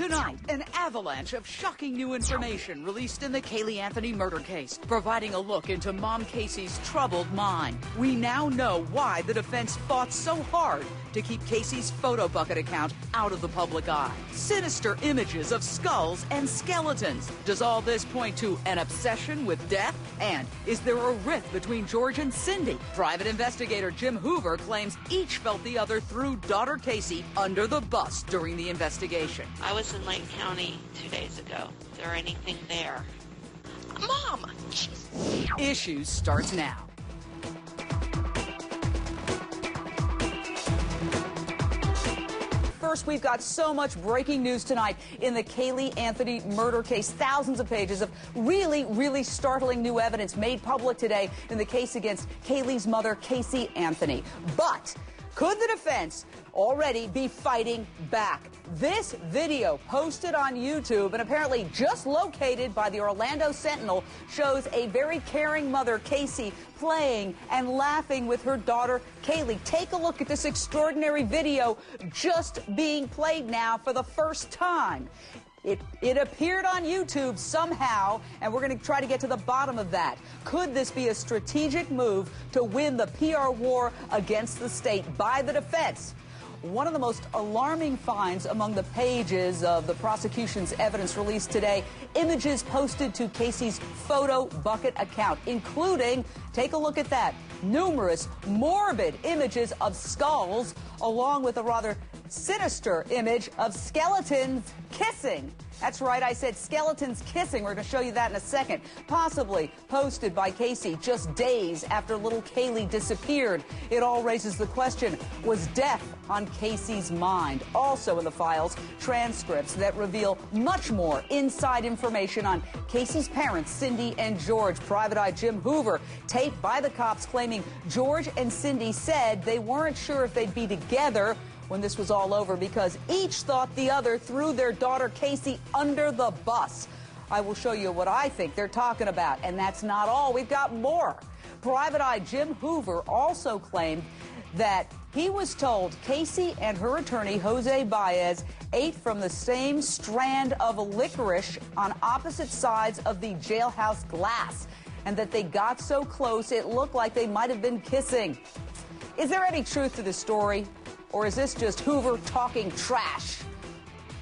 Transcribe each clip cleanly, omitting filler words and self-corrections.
Tonight, an avalanche of shocking new information released in the Caylee Anthony murder case, providing a look into Mom Casey's troubled mind. We now know why the defense fought so hard to keep Casey's photo bucket account out of the public eye. Sinister images of skulls and skeletons. Does all this point to an obsession with death? And is there a rift between George and Cindy? Private investigator Jim Hoover claims each felt the other threw daughter Casey under the bus during the investigation. I was in Lake County 2 days ago. Is there anything there? Mom! Jeez. Issues starts now. First, we've got so much breaking news tonight in the Caylee Anthony murder case. Thousands of pages of really startling new evidence made public today in the case against Caylee's mother, Casey Anthony. But could the defense already be fighting back? This video posted on YouTube and apparently just located by the Orlando Sentinel shows a very caring mother, Casey, playing and laughing with her daughter, Caylee. Take a look at this extraordinary video just being played now for the first time. It appeared on YouTube somehow, and we're going to try to get to the bottom of that. Could this be a strategic move to win the PR war against the state by the defense? One of the most alarming finds among the pages of the prosecution's evidence released today, images posted to Casey's photo bucket account, including, take a look at that, numerous morbid images of skulls, along with a rather sinister image of skeletons kissing. That's right, I said skeletons kissing. We're going to show you that in a second. Possibly posted by Casey just days after little Caylee disappeared. It all raises the question, was death on Casey's mind? Also in the files, transcripts that reveal much more inside information on Casey's parents, Cindy and George. Private Eye Jim Hoover, taped by the cops claiming George and Cindy said they weren't sure if they'd be together when this was all over because each thought the other threw their daughter Casey under the bus. I will show you what I think they're talking about, and that's not all. We've got more. Private Eye Jim Hoover also claimed that he was told Casey and her attorney, Jose Baez, ate from the same strand of licorice on opposite sides of the jailhouse glass, and that they got so close it looked like they might have been kissing. Is there any truth to this story? Or is this just Hoover talking trash?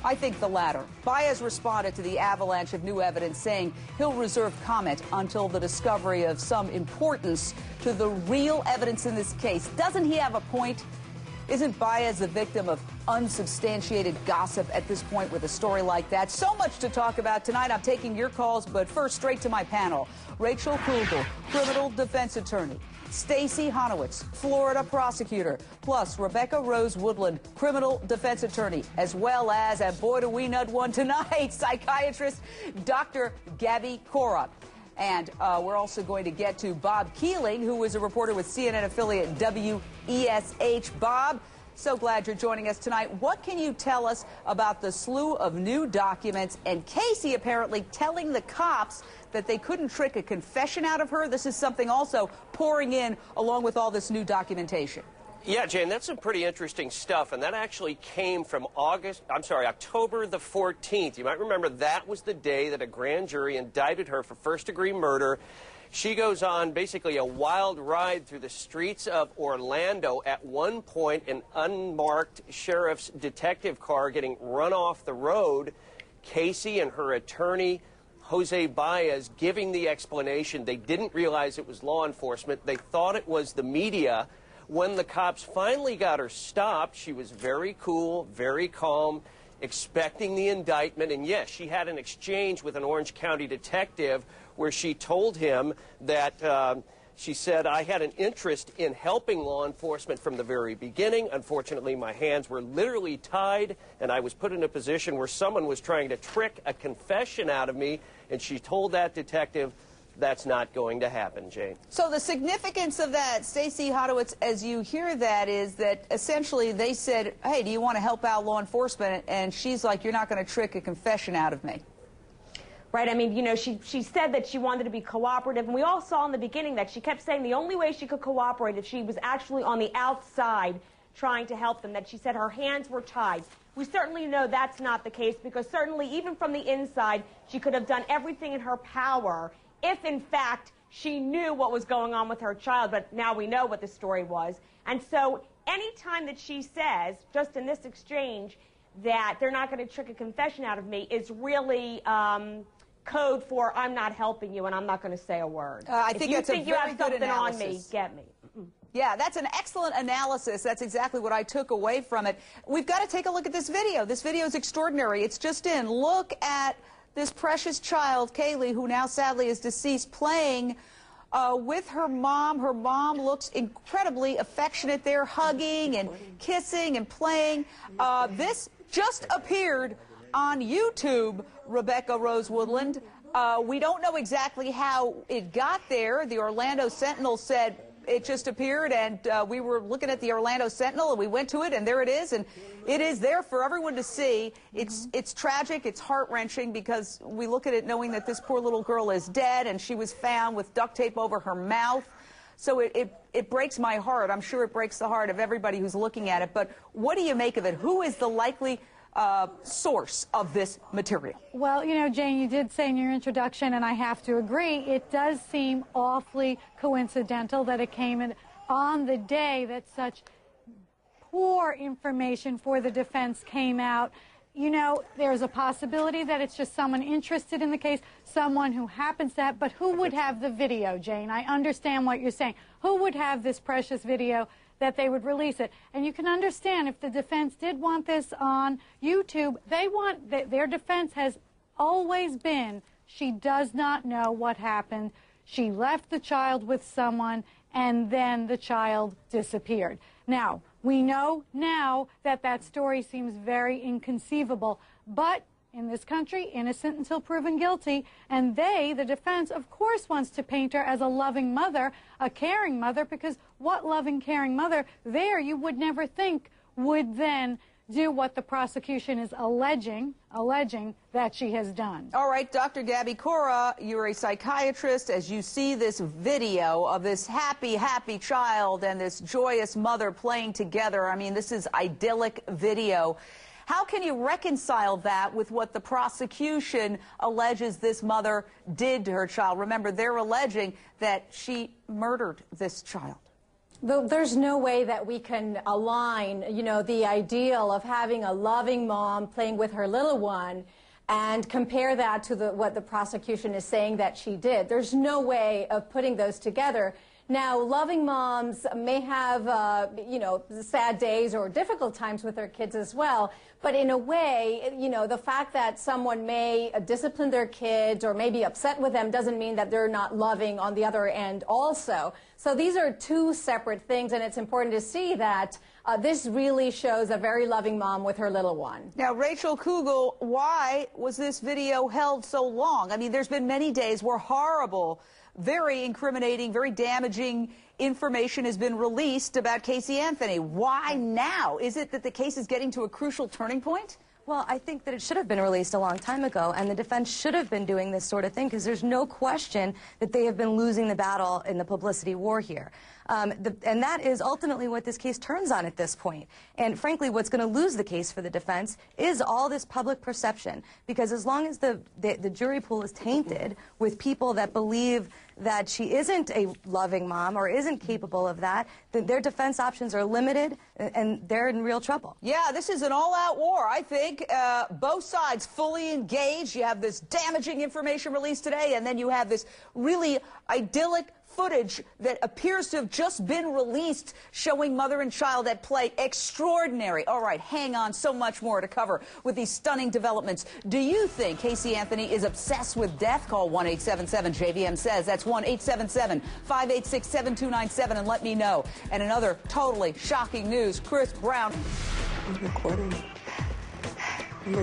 I think the latter. Baez responded to the avalanche of new evidence, saying he'll reserve comment until the discovery of some importance to the real evidence in this case. Doesn't he have a point? Isn't Baez the victim of unsubstantiated gossip at this point with a story like that? So much to talk about tonight. I'm taking your calls, but first, straight to my panel. Rachel Kugel, criminal defense attorney. Stacey Honowitz, Florida prosecutor, plus Rebecca Rose Woodland, criminal defense attorney, as well as, and boy do we know one tonight, psychiatrist Dr. Gaby Cora. And we're also going to get to Bob Keeling, who is a reporter with CNN affiliate WESH. Bob, so glad you're joining us tonight. What can you tell us about the slew of new documents and Casey apparently telling the cops that they couldn't trick a confession out of her? This is something also pouring in along with all this new documentation. Yeah, Jane, that's some pretty interesting stuff, and that actually came from October the 14th. You might remember that was the day that a grand jury indicted her for first-degree murder. She goes on basically a wild ride through the streets of Orlando. At one point, an unmarked sheriff's detective car getting run off the road. Casey and her attorney, Jose Baez, giving the explanation. They didn't realize it was law enforcement. They thought it was the media. When the cops finally got her stopped, she was very cool, very calm, expecting the indictment. And yes, she had an exchange with an Orange County detective where she told him that she said, I had an interest in helping law enforcement from the very beginning. Unfortunately, my hands were literally tied, and I was put in a position where someone was trying to trick a confession out of me. And she told that detective, that's not going to happen, Jane. So the significance of that, Stacey Honowitz, as you hear that, is that essentially they said, hey, do you want to help out law enforcement? And she's like, you're not going to trick a confession out of me. Right, I mean, you know, she said that she wanted to be cooperative, and we all saw in the beginning that she kept saying the only way she could cooperate if she was actually on the outside trying to help them, that she said her hands were tied. We certainly know that's not the case, because certainly even from the inside, she could have done everything in her power if, in fact, she knew what was going on with her child, but now we know what the story was. And so any time that she says, just in this exchange, that they're not going to trick a confession out of me is really code for I'm not helping you and I'm not going to say a word. I think that's a very good analysis. If you think you have something on me, get me. Yeah, that's an excellent analysis. That's exactly what I took away from it. We've got to take a look at this video. This video is extraordinary. It's just in. Look at this precious child, Kaylee, who now sadly is deceased, playing with her mom. Her mom looks incredibly affectionate there, hugging and kissing and playing. This just appeared on YouTube, Rebecca Rose Woodland. We don't know exactly how it got there. The Orlando Sentinel said it just appeared, and we were looking at the Orlando Sentinel, and we went to it, and there it is, and it is there for everyone to see. It's tragic, it's heart-wrenching, because we look at it knowing that this poor little girl is dead, and she was found with duct tape over her mouth. So it breaks my heart. I'm sure it breaks the heart of everybody who's looking at it. But what do you make of it? Who is the likely source of this material? Well, you know, Jane, you did say in your introduction, and I have to agree, it does seem awfully coincidental that it came in on the day that such poor information for the defense came out. You know, there's a possibility that it's just someone interested in the case, someone who happens to have, but who would have the video, Jane? I understand what you're saying. Who would have this precious video that they would release it? And you can understand if the defense did want this on YouTube, their defense has always been, she does not know what happened. She left the child with someone, and then the child disappeared. Now, we know now that that story seems very inconceivable, but in this country, innocent until proven guilty, and the defense, of course, wants to paint her as a loving mother, a caring mother, because what loving, caring mother there you would never think would then do what the prosecution is alleging that she has done. All right, Dr. Gaby, Cora, you're a psychiatrist. As you see this video of this happy, happy child and this joyous mother playing together, I mean, this is idyllic video. How can you reconcile that with what the prosecution alleges this mother did to her child? Remember, they're alleging that she murdered this child. There's no way that we can align, you know, the ideal of having a loving mom playing with her little one and compare that to what the prosecution is saying that she did. There's no way of putting those together. Now, loving moms may have, you know, sad days or difficult times with their kids as well. But in a way, you know, the fact that someone may discipline their kids or may be upset with them doesn't mean that they're not loving on the other end also. So these are two separate things, and it's important to see that this really shows a very loving mom with her little one. Now, Rachel Kugel, why was this video held so long? I mean, there's been many days where horrible, very incriminating, very damaging information has been released about Casey Anthony. Why now? Is it that the case is getting to a crucial turning point? Well, I think that it should have been released a long time ago, and the defense should have been doing this sort of thing, because there's no question that they have been losing the battle in the publicity war here. And that is ultimately what this case turns on at this point. And frankly, what's going to lose the case for the defense is all this public perception, because as long as the jury pool is tainted with people that believe that she isn't a loving mom or isn't capable of that, then their defense options are limited, and they're in real trouble. Yeah, this is an all-out war, I think. Both sides fully engaged. You have this damaging information released today, and then you have this really idyllic footage that appears to have just been released showing mother and child at play. Extraordinary. All right, hang on, so much more to cover with these stunning developments. Do you think Casey Anthony is obsessed with death? Call 1-877-JVM says. That's 1-877-586-7297 and let me know. And another totally shocking news, Chris Brown. I'm recording. Oh,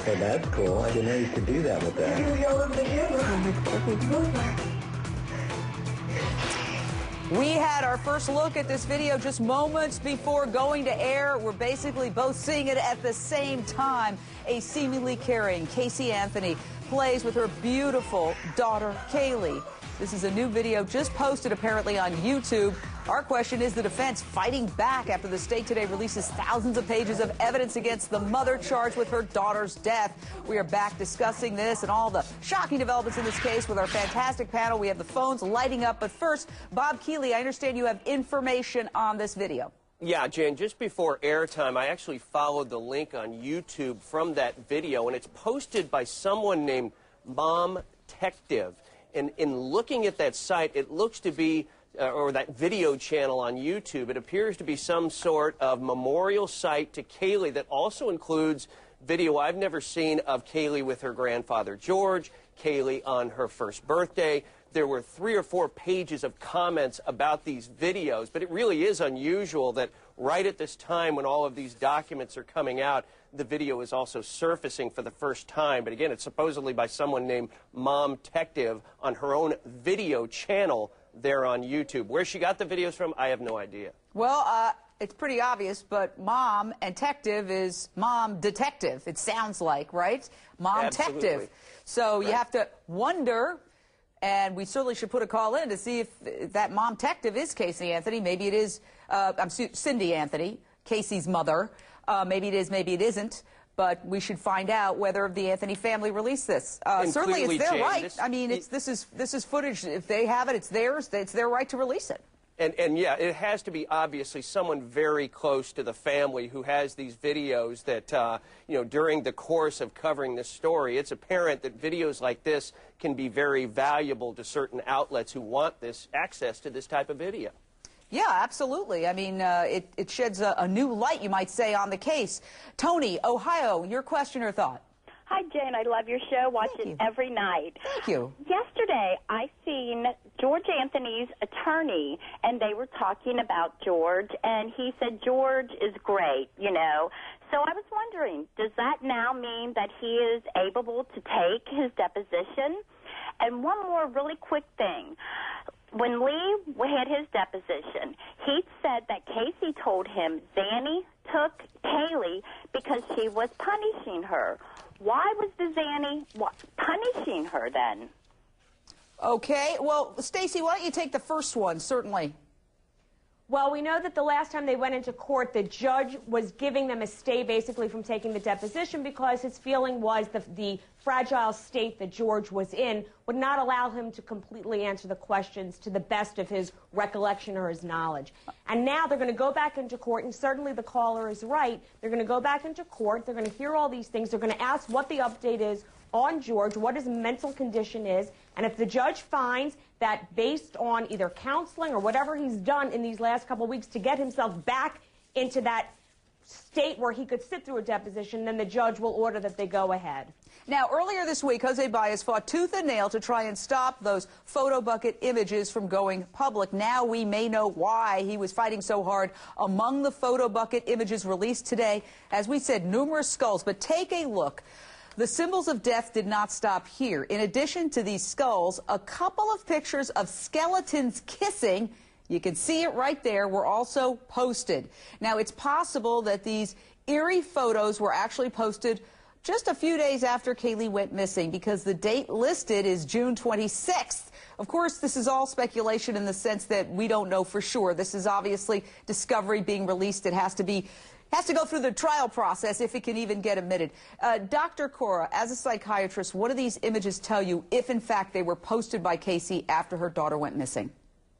that's cool. I didn't know you could do that with that. I'm recording. We had our first look at this video just moments before going to air. We're basically both seeing it at the same time. A seemingly caring Casey Anthony plays with her beautiful daughter, Kaylee. This is a new video just posted apparently on YouTube. Our question is the defense fighting back after the state today releases thousands of pages of evidence against the mother charged with her daughter's death. We are back discussing this and all the shocking developments in this case with our fantastic panel. We have the phones lighting up. But first, Bob Keeley, I understand you have information on this video. Yeah, Jan, just before airtime, I actually followed the link on YouTube from that video, and it's posted by someone named Mom Tective. And in looking at that site, it looks to be or that video channel on YouTube, it appears to be some sort of memorial site to Kaylee that also includes video I've never seen of Kaylee with her grandfather George, Kaylee on her first birthday. There were 3 or 4 pages of comments about these videos, but it really is unusual that right at this time when all of these documents are coming out, the video is also surfacing for the first time. But again, it's supposedly by someone named Mom Tective on her own video channel there on YouTube. Where she got the videos from, I have no idea. Well, it's pretty obvious, but Mom and Tective is Mom Detective, it sounds like, right? Mom Tective. So you have to wonder, and we certainly should put a call in to see if that Mom Tective is Casey Anthony. Maybe it is Cindy Anthony, Casey's mother. Maybe it is, maybe it isn't. But we should find out whether the Anthony family released this. Certainly, it's their right. I mean, this is footage. If they have it, it's theirs. It's their right to release it. And yeah, it has to be obviously someone very close to the family who has these videos that, you know, during the course of covering this story, it's apparent that videos like this can be very valuable to certain outlets who want this access to this type of video. Yeah, absolutely. I mean, it sheds a new light, you might say, on the case. Tony, Ohio, your question or thought? Hi, Jane. I love your show. Watch it every night. Thank you. Yesterday, I seen George Anthony's attorney, and they were talking about George, and he said George is great, you know. So I was wondering, does that now mean that he is able to take his deposition? And one more really quick thing. When Lee had his deposition, he said that Casey told him Zanny took Kaylee because she was punishing her. Why was the Zanny punishing her then? Okay. Well, Stacey, why don't you take the first one, certainly. Well, we know that the last time they went into court, the judge was giving them a stay basically from taking the deposition because his feeling was the fragile state that George was in would not allow him to completely answer the questions to the best of his recollection or his knowledge. And now they're going to go back into court, and certainly the caller is right. They're going to go back into court. They're going to hear all these things. They're going to ask what the update is on George, what his mental condition is, and if the judge finds that based on either counseling or whatever he's done in these last couple of weeks to get himself back into that state where he could sit through a deposition, then the judge will order that they go ahead. Now, earlier this week, Jose Baez fought tooth and nail to try and stop those photo bucket images from going public. Now we may know why he was fighting so hard. Among the photo bucket images released today, as we said, numerous skulls. But take a look. The symbols of death did not stop here. In addition to these skulls, a couple of pictures of skeletons kissing, you can see it right there, were also posted. Now, it's possible that these eerie photos were actually posted just a few days after Kaylee went missing, because the date listed is June 26th. Of course, this is all speculation in the sense that we don't know for sure. This is obviously discovery being released. It has to go through the trial process if it can even get admitted. Dr. Cora, as a psychiatrist, what do these images tell you if, in fact, they were posted by Casey after her daughter went missing?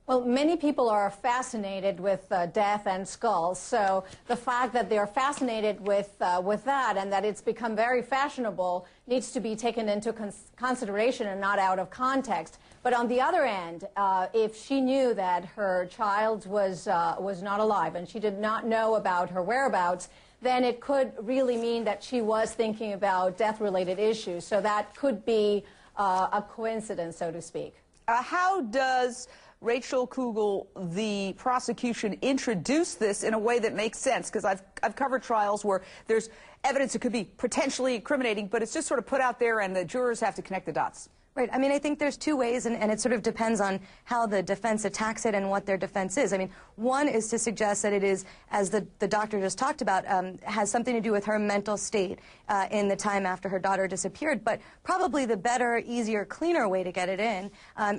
Well, many people are fascinated with death and skulls, so the fact that they're fascinated with that and that it's become very fashionable needs to be taken into consideration and not out of context. But on the other end, if she knew that her child was not alive and she did not know about her whereabouts, then it could really mean that she was thinking about death-related issues. So that could be a coincidence, so to speak. How does Rachel Kugel, the prosecution, introduce this in a way that makes sense? Because I've covered trials where there's evidence that could be potentially incriminating, but it's just sort of put out there and the jurors have to connect the dots. Right. I mean, I think there's two ways, and it sort of depends on how the defense attacks it and what their defense is. I mean, one is to suggest that it is, as the doctor just talked about, has something to do with her mental state in the time after her daughter disappeared. But probably the better, easier, cleaner way to get it in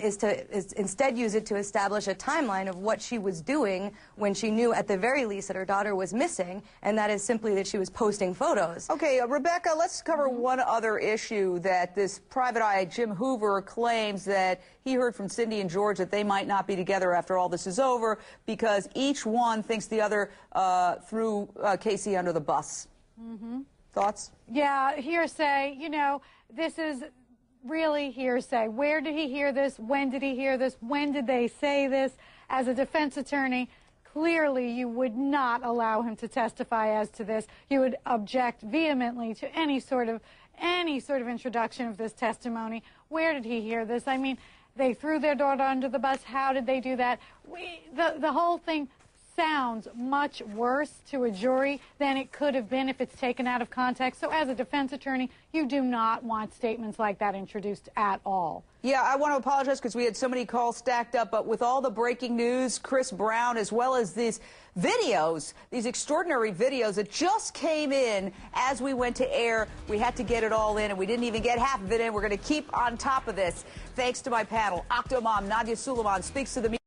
is instead use it to establish a timeline of what she was doing when she knew, at the very least, that her daughter was missing, and that is simply that she was posting photos. Okay, Rebecca, let's cover one other issue that this private eye, Jim Hoover, claims that he heard from Cindy and George that they might not be together after all this is over because each one thinks the other threw Casey under the bus. Thoughts? Yeah, hearsay. You know, this is really hearsay. Where did he hear this? When did he hear this? When did they say this? As a defense attorney, clearly you would not allow him to testify as to this. You would object vehemently to any sort of introduction of this testimony. Where did he hear this? I mean, they threw their daughter under the bus. How did they do that? The whole thing sounds much worse to a jury than it could have been if it's taken out of context. So as a defense attorney, you do not want statements like that introduced at all. Yeah, I want to apologize because we had so many calls stacked up, but with all the breaking news, Chris Brown, as well as these videos, these extraordinary videos that just came in as we went to air, we had to get it all in, and we didn't even get half of it in. We're going to keep on top of this. Thanks to my panel, Octomom Nadia Suleiman speaks to the